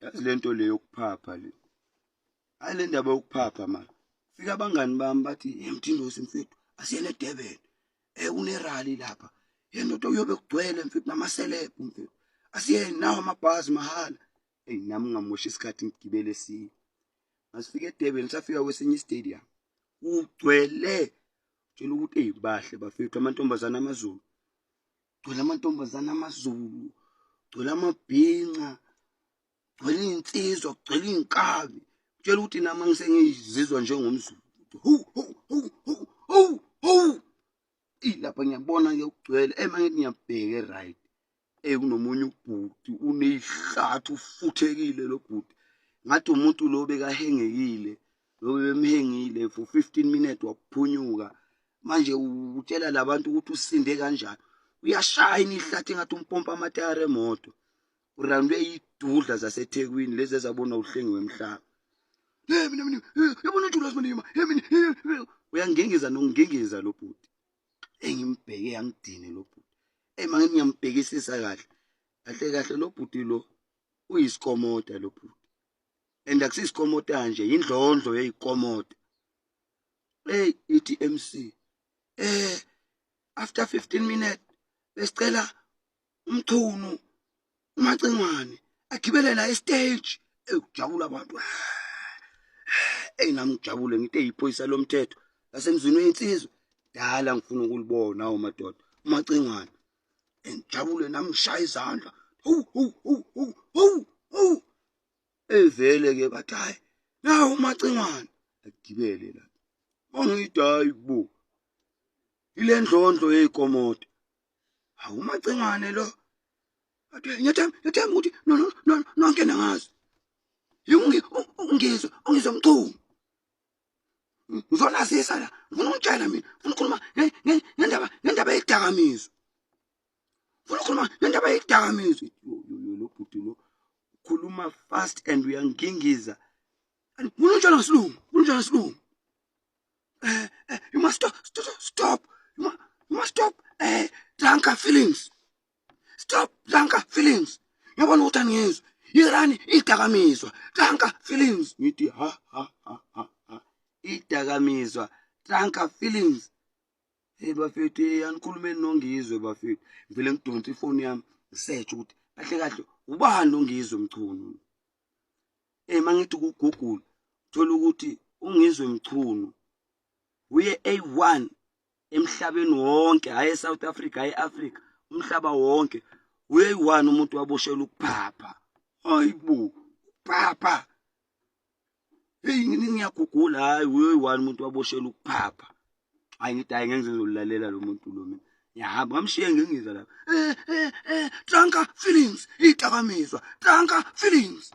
yazi lento le yokuphapha le. Hayi le ndaba yokuphapha manje. Fika abangani bami bathi Mthindosi mfethu asiyele eDurban. Unerally lapha. Yena uyobe kugcwele mfethu namaselebhu mfethu. Asiye nawo amabhasi mahala. Nami ngamosha isikhathi ngigibele siya. Masifika eDurban safika kwesinye stadium. Ugcwele. Tshela ukuthi bahle bafethu amantombazana amaZulu. Gcwele amantombazana amaZulu. Gcwele amabhinqa. Gcwele insizwa, gcwele inkabi. Tshela ukuthi nami ngisengizizwa njengomZulu. Lapha ngiyabona ngiyogcwele mangithi ngiyabheka right. Kunomunye ubhuti uneyihlathi ufuthekile lo bhuti. Ngathi umuntu lo bekahengekile. Lo bemhengile for 15 minutes waphunyuka. Manje utshela labantu ukuthi usinde kanjani. Uyashayina ihlathi ngathi umpompa amatayara emoto. Urandwe idudla zaseThekwini lezi ezabona uhlengi wemhlaba. Mina yabona uJulius Malema. Mina uyangengeza nongengeza lo bhuti. Ngimbheke yangidine lo bhuti. Mangithi ngiyambhekisisa kahle lo bhuti lo uyizikomota lo bhuti. And akusizikomota nje yindlondlo yezikomota. Ithi MC. After 15 minutes besicela umchunu umacingwane agibele la estage. Ujabula abantu. Nami ngijabule ngithi eyiphoyisa lomthetho lasemzini weinsizwe. Dala ngifuna ukulibona awu madoda umacingwane. Ngijabule nami ngishaya izandla. Vele ke bathi hayi nawu umacingwane agibele la. Mangithi hayi bo. Ile ndlondlo yezikomota. Hawu umacingwane lo. Athi ngiyathemba ukuthi nonke nangazi. uNgizwe mchunu. Ngizonazisa la. Ngifuna ukutshela mina. Ngifuna ukukhuluma ngendaba yezidakamizwa. Ngifuna ukukhuluma ngendaba yezidakamizwa. Lo bhuti lo ukhuluma fast and uyangingiza. Ngifuna ukutshela ngesilungu. You must stop. You must stop drunker feelings. Stop drunker feelings. Ngiyabona ukuthi angizwe. Irani idakamizwa. Drunker feelings. Ngithi ha. Idakamizwa. Drunker feelings. Bafethu anikhulumeni nongizwe bafethu. Ngivele ngidonsa ifoni yami ngisearch ukuthi kahle ubani nongizwe mchunu. Mangithi ku Google thola ukuthi uNgizwe mchunu uye A1 emhlabeni wonke hayi eSouth Africa hayi eAfrica umhlaba wonke uye A1 umuntu waboshelwa ukuphapha. Hayibo ukuphapha. Ngiyagugula hayi uye A1 umuntu waboshelwa ukuphapha. Hayi ngithi hayi ngeke ngizolalela lo muntu lo mina. Ngiyahamba ngamshiya ngengiza lapha. Drunker feelings idakamizwa. Drunker feelings.